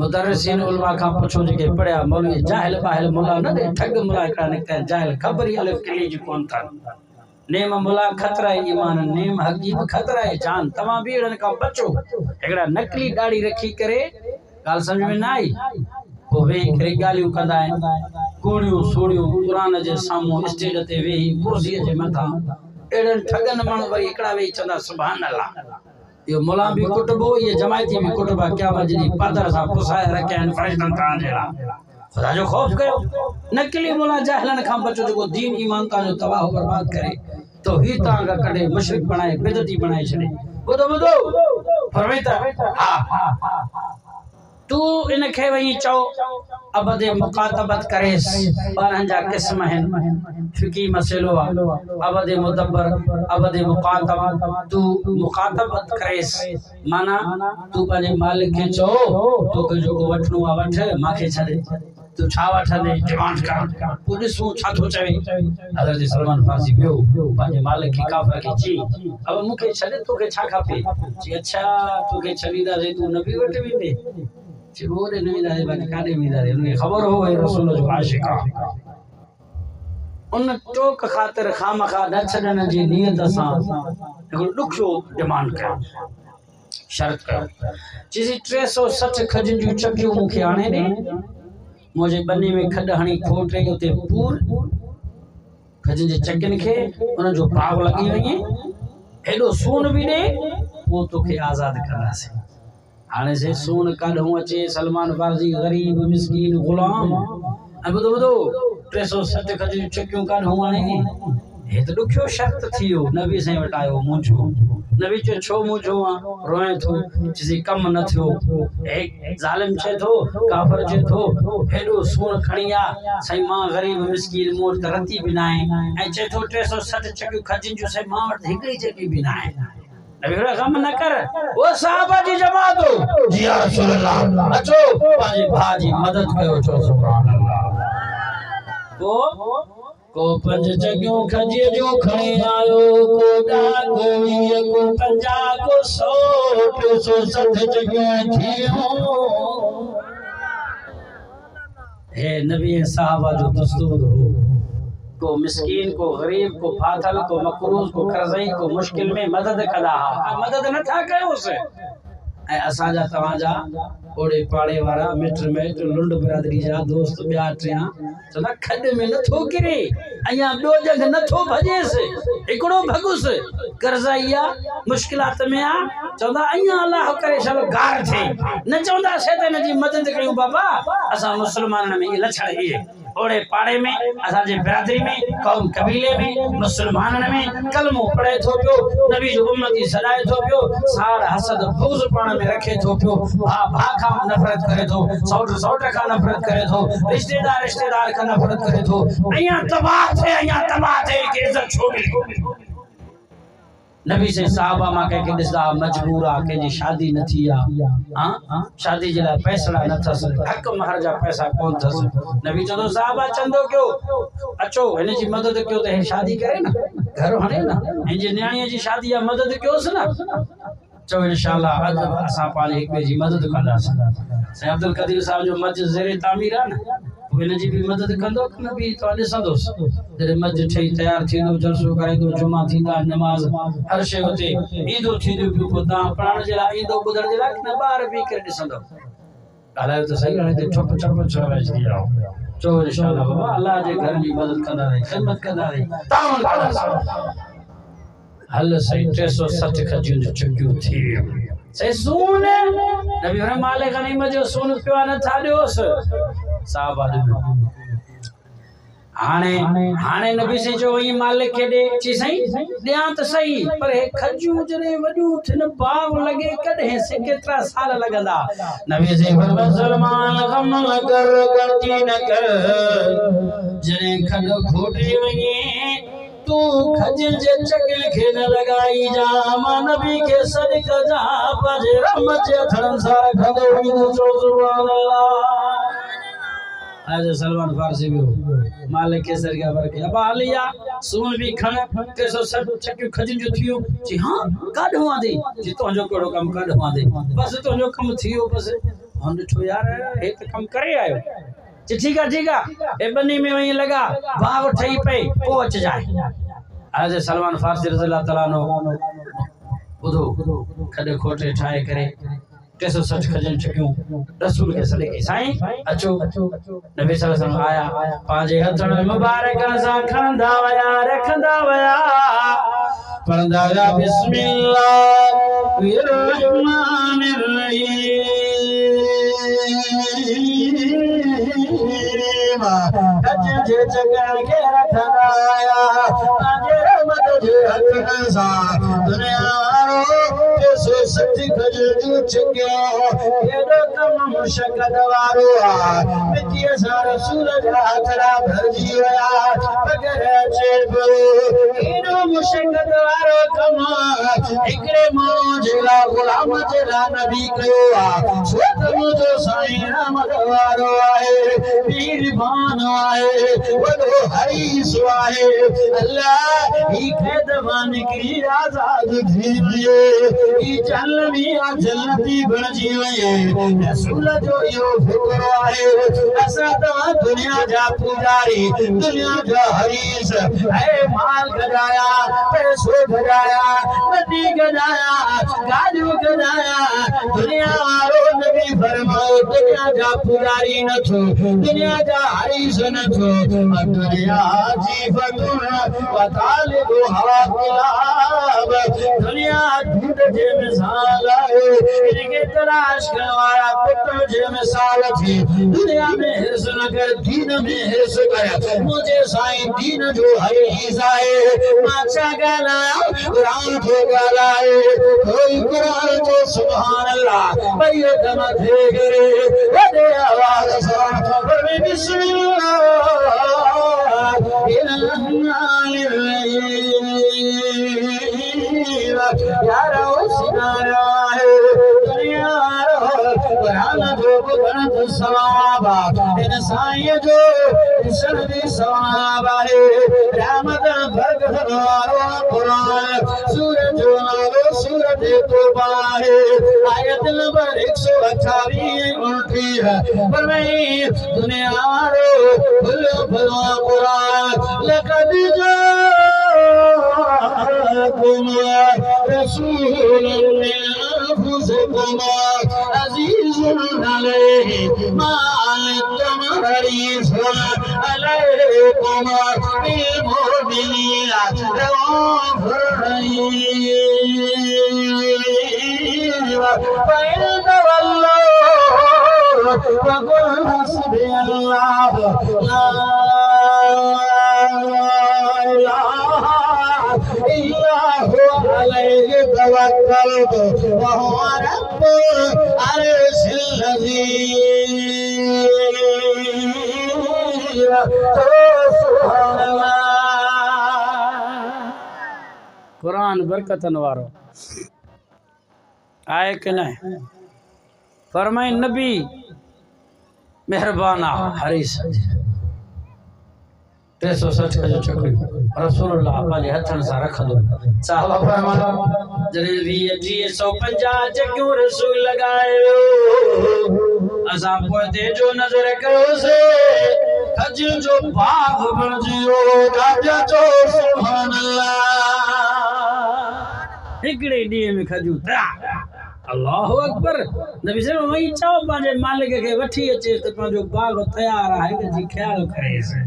मुदर्रिसीन उलमा खां पुछो, जेके पढ़िया मौलवी जाहिल बाहिल मुला न दे, ठग मुला हिकिड़ा निकिता आहिनि, जाहिल ख़बर ई अलिफ किली जी कोन अथनि। नेम मुला ख़तरा आहे ईमान, नेम हक़ीक़ ख़तरा आहे जान। तव्हां बि अहिड़नि खां बचो। हिकिड़ा नकली दाढ़ी रखी करे, ॻाल्हि सम्झ में न आई, पोइ वेही करे ॻाल्हियूं कंदा आहिनि, कूड़ियूं सूड़ियूं क़ुरान जे साम्हूं स्टेज ते वेही कुर्सीअ जे मथां। अहिड़नि ठगनि माण्हू वरी हिकिड़ा वेही चवंदा सुभान अल्लाह। इहो मुला बि कुटबो, इहे जमायती बि कुटबा, क़यामत जी पादर सां पुसाए रखिया आहिनि फ़रिश्तनि तव्हांजे लाइ। ख़ुदा जो ख़ौफ़ कयो। नकली मुला जाहिलनि खां बचो, जेको दीन ईमान तव्हांजो तबाह बर्बाद करे तो ही तव्हां खां कढे मुशरिक बणाए, बिदती बणाए छॾे। बुधो फरमाइता हाँ तू इनखे वही चओ अबद मुकातबत करेस बारहं जा क़िस्म हैं फिकी मसलो अबद मुदब्बर अबद मुकातब तू मुकातबत करेस माना तू पंहिंजे मालिक खे चओ तोखे जेको वठणो आहे वठ मांखे छॾे तू छा वठंदे डिमांड कर तू ॾिसूं छा थो चवे हज़रत सलमान फारसी पियो पंहिंजे मालिक खे काफ़र खे चई अब मूंखे छॾे तोखे छा खपे चई अच्छा तोखे छॾींदासीं तू नबी वटि वेंदे चिरोरे नहीं दादे बाकी काने में दादे उन्हें खबर हो गई रसूल जो आशिक उन टोक खातिर खामखा न छडन जी नियत सा एक दुखो डिमांड कर शर्त कर जिसी 360 खजन जो चकियो मुखे आने दे मुझे बन्नी में खड हणी खोट रही उते पूर खजन जे चकन के उन जो भाव लगी वई एडो सोन भी दे वो तोखे आजाद करना से हाने से सोन काढूं अचे सलमान फारसी गरीब मिस्कीन गुलाम अब बुधो 360 खजूं चकियूं काढूं हाने हे तो दुखियो शर्त थियो नबी से वटायो मुंझो नबी चो छो मुंझो रोए थो जिसी कम न थियो एक जालिम छे थो काफर छे थो हेडो सोन खणिया सही मां गरीब मिस्कीन मोर तरती बिनाए ए छे थो 360 चकियूं खजूं जो सही मां वट हिकड़ी चकी बिनाए नबी गम न कर वो साहबा जी जमात हो जी या रसूल अल्लाह अचो पाजी भाजी मदद कयो छो सुभान अल्लाह को पंज जगियों खजे जो खणे आयो को डागोई को पंजा को 100 360 जगियों थियो हे नबी साहबा जो दस्तूर हो को मिस्कीन को गरीब को फाथल को मकरूज को कर्जई को मुश्किल में मदद कदा मदद न था कयो से ए असा जा तवा जा ओड़े पाड़े वाला मिट मेट लुंड बिरादरी जा दोस्त बिया ट्रिया चला खड में न थो गिरे अया बयो जग न थो भजेस एकड़ो भगुस कर्जईया मुश्किलात में आ चंदा अया अल्लाह करे चलो गार थे न चंदा शैतान जी मदद करियो बाबा असा मुसलमान में लछड़ ही ओड़े पाड़े में असा जे बिरादरी में कौम कबीले में मुसलमानन में कलमो पढ़े थो पियो नबी जो उम्मती सदाए थो पियो सार हसद बुग़्ज़ पण में रखे थो पियो भा का नफरत करे थो सौट का नफरत करे थो रिश्तेदार का नफरत करे थो अया तबाह थे के इज्जत छो मिली नबी से साहबा मा के दिसदा मजबूर आ के शादी न थी हां शादी जला पैसा न थस हक महर जा पैसा कोन थस नबी चंदो साहबा चंदो क्यों अचो हने जी मदद क्यों ते शादी करे ना घर हणे ना इंजे न्याणी जी शादी या मदद क्योंस ना चो इंशाल्लाह आज असा पाले एक जी मदद कंदा से अब्दुल कदीर साहब जो मस्जिद ज़ेरे तामीर है ना इन जी भी मदद कंदो नबी तो ॾिसंदोस जॾहिं मस्जिद ठही तयार थींदो जलसो करे तो जुमा थींदा नमाज हर शइ हुते ईंदो थींदो पियो पोइ तव्हां पढ़ण जे लाइ ईंदो ॿुधण जे लाइ न ॿार बीह करे ॾिसंदो ॻाल्हायो त सही हाणे ठप चप अची विया चओ इंशाल्लाह बाबा अल्लाह जे घर जी मदद कंदा रहे ख़िदमत कंदा रहे ताउन कंदा हल सही 360 खजियूं जो चकियूं थी सही सोन नबी हर माले गनीमत जो सोन पियो न था ॾियोस साहबा हाने नबी से जो वही मालिक के दे ची सही दिया तो सही पर हे खजू जने वडू थिन बाव लगे कदे से केतरा साल लगंदा नबी से फरमाया सलमान गम न कर गलती न कर जने खड खोटे वही तू खज जे चकिल के न लगाई जा मा नबी के सदका जा पर रहमत जे थन सार खदो विदो सुभान अल्लाह आज सलमान फारसी भी हो मालिक के सर के बरके अब आलिया सोन भी खन 360 चकियूं खजन जो थियो जी हां काढ हुआ दे जी तो जो कोड़ो काम काढ हुआ दे बस तो जो काम थियो बस हम तो यार हे तो काम करे आयो जी ठीक है ए बनी में वही लगा भाव ठई पे पहुंच जाए आज सलमान फारसी रज़ी अल्लाह तआला नो बुधो खडे खोटे ठाए करे 360 खजन चकियूं रसूल के सदके साईं अचो नबी सल्लल्लाहु अलैहि वसल्लम आया पांजे हथन मुबारकन सा खंदा वया रखंदा वया पढ़ंदा या बिस्मिल्लाहिर रहमानिर रहीम हज जे जगन के रखंदा वया पांजे रहमत जे हथन सा दुनिया वारो सो सच गज जो चुकियो एडो तमाम मुशक्कत वारो मिटी सा रसूल जा हथड़ा भरजी वया बगैर चेबो एडो मुशक्कत वारो कम एकड़े माण्हू जेला गुलाम जेला नबी कयो सो तुंहिंजो साईं रहमत वारो आहे पीरबान आहे वॾो हरीस आहे अल्लाह ही क़ैदवान निकिरी आज़ाद थी वियो ही जन्नती जन्नती बणजी वई रसूल जो इहो फिक्र आहे असां तव्हां दुनिया जा पुजारी दुनिया जा हरीस ऐं माल गजाया पैसो गजाया नदी गजाया गाॾियूं गजाया दुनिया वारो नबी फरमायो दुनिया जा पुजारी न थो दुनिया जा हरीस न थो दुनिया जी फतुन व तालिब हवा किलाब दुनिया दूध जे मिसाल आहे इनके तलाश करण वारा पुट जे मिसाल थी दुनिया में हिर्स न कर दीन में हिर्स कर मुझे साईं दीन जो हरीस आहे मां छा ॻाल्हायां क़ुरान जो ॻाल्हाए कोई क़ुरान जो सुभान अल्लाह भई दम थे करे वॾे आवाज़ सां पर बिस्मिल्लाह यारो सिनारा है दुनिया कुरान जो बुधण सवाब इन साईं जो ॾिसण बि सवाब आहे रहमत बरकत वारो कुरान सूरत जो नालो सूरत तौबा आहे आयत नंबर 128 29 फरमाई दुनिया रो भलो भलो कुरान लक़द जाकुम रसूल मिन अनफुसिकुम अज़ीज़ुन अलैहि मा अन्तुम हरीसुन अलैकुम बिल मुमिनीना रऊफ़ुर रहीम फ़इन तवल्लौ फ़क़ुल हस्बी अल्लाह ला इलाहा इल्ला हुवा अलैहि तवक्कलतु व हुवा रब्बुल अर्शिल अज़ीम सुभान अल्लाह कुरान बरकतन वारो आए कि नहीं फरमाए नबी मेहरबाना हरीस 360 जो चक्री रसूलुल्लाह पंहिंजे हथनि सां रखंदो साहबा फरमाया जॾहिं 150 चकियूं रसूल लॻायो असां पोइ ते जो नज़र कयोसीं खज जो बाग बणजी वियो ॾाढा जो सुभान अल्लाह हिकिड़े ॾींहं में खजूं अल्लाहु अकबर नबी साहब वही चओ पंहिंजे मालिक खे वठी अचे त पंहिंजो बाग तयार आहे कि ख्याल करेसि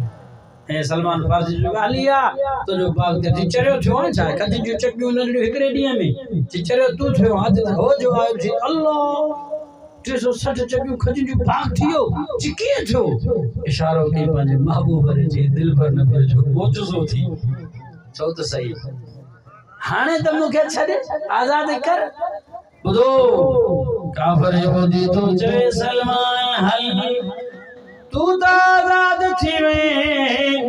ऐं सलमान फारसी जो ॻाल्हि आहे तुंहिंजो बाग ते चरियो थियो आहे छा खजूं जूं चकियूं नंढियूं हिकिड़े ॾींहं में चरियो तूं थियो हथ हो जो आयो जी अल्लाह 360 चकियूं खजूं जूं बाग थी वियो जी कीअं थियो इशारो कई पंहिंजे महबूब जे दिल पर नबी जो मोजज़ो थी चओ त सही हाणे त मूंखे छॾे आज़ाद कर ॿुधो काफ़िर यहूदी तो चवे सलमान हल तू त आज़ाद थी वई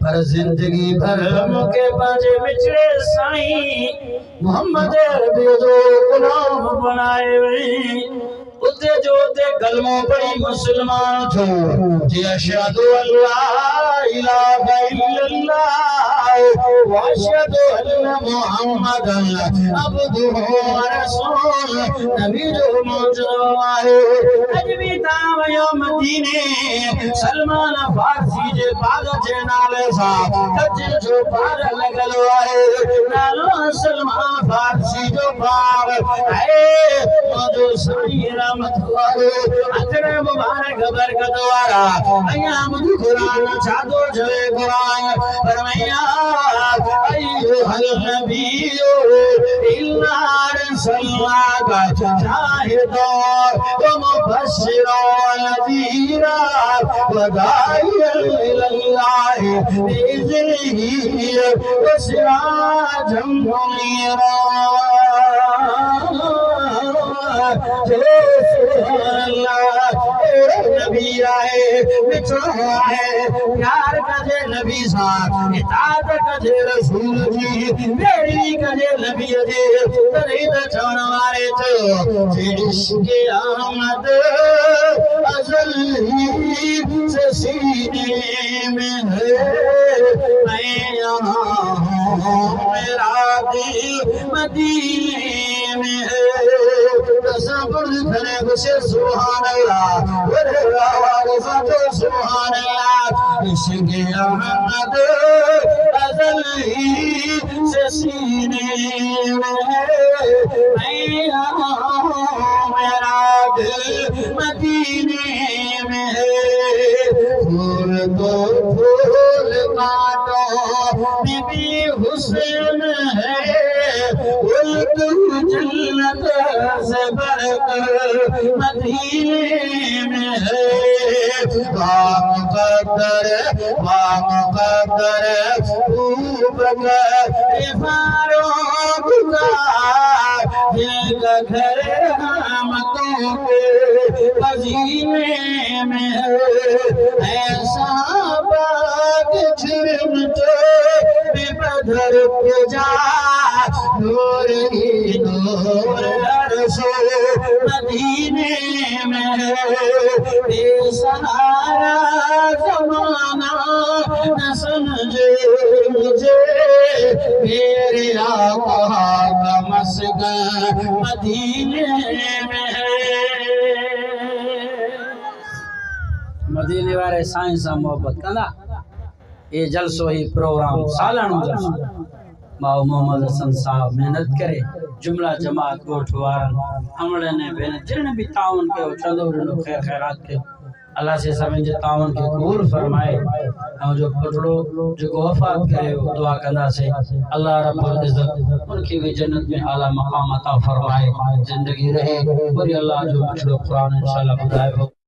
पर जिंदगी भर मूंखे पंहिंजे विछड़े साईं मोहम्मद अरबी जो गुलाम बणाए वई उते जो उते कलमो पढ़ी मुसलमान थियो जी अशहदु अल्ला इलाहा इल्लल्लाह व अशहदु अन्न मुहम्मदन अब्दुहु व रसूल नबी जो मौजूद आहे अज भी ता वयो मदीने सलमान फारसी जे बाग जे नाले सां कज जो बाग लगल आहे नालो सलमान फारसी जो बाग है मौजो साईं रहमत वारो अतरे मुबारक बरकत वारा अया मुझे कुरान छादो जवे कुरान फरमाया अय्युहल नबियो इन्ना रसलनाका शाहिदन व मुबश्शिरन नज़ीरा व दाइयन इलल्लाहि बिइज़्निही व सिराजम मुनीरा सुभान अल्लाह नबी आए मिठो है प्यार कजे नबी साहब इताअत कजे रसूल जी मेरी कजे नबी जे तरी त चवण वारे तो इश्क़ अहमद अज़ल ही से सीने में है मैं यहाँ हूँ मेरा दिल मदीने में है तसब्बुर करे गुस्से सुभान अल्लाह सुभान अल्लाह इश्क़ अहमद अज़ल ही से सीने में है मैं यहाँ हूँ मेरा दिल मदीने में है फूल तो फूल काटो बीबी हुस्न है जन्नत से बढ़कर मदीने में है मुक़द्दर खूब फारूक का घर हमतों के पसीने में है ऐसा बाग झुरम तो बदर के जा नूर ही नूर अरशो मदीने में है सहारा ज़माना न समझे मुझे मेरे आका का मस्कन मदीने में है मदीने वारे साईं सां मोहब्बत कंदा ये जलसो ही प्रोग्राम सालानो जलसो माओ मोहम्मद हसन साहब मेहनत करे जुमला जमात कोठ वारन हमले ने भेन जिन भी ताउन के चंदो नो खैर खैरात के अल्लाह से सभिन जे ताउन के कबूल फरमाए हम जो पुटड़ो जो वफात करे दुआ कंदा से अल्लाह रब्बुल इज्जत उनकी भी जन्नत में आला मकाम अता फरमाए जिंदगी रहे पूरी अल्लाह जो पुटड़ो कुरान इंशाअल्लाह बुधाए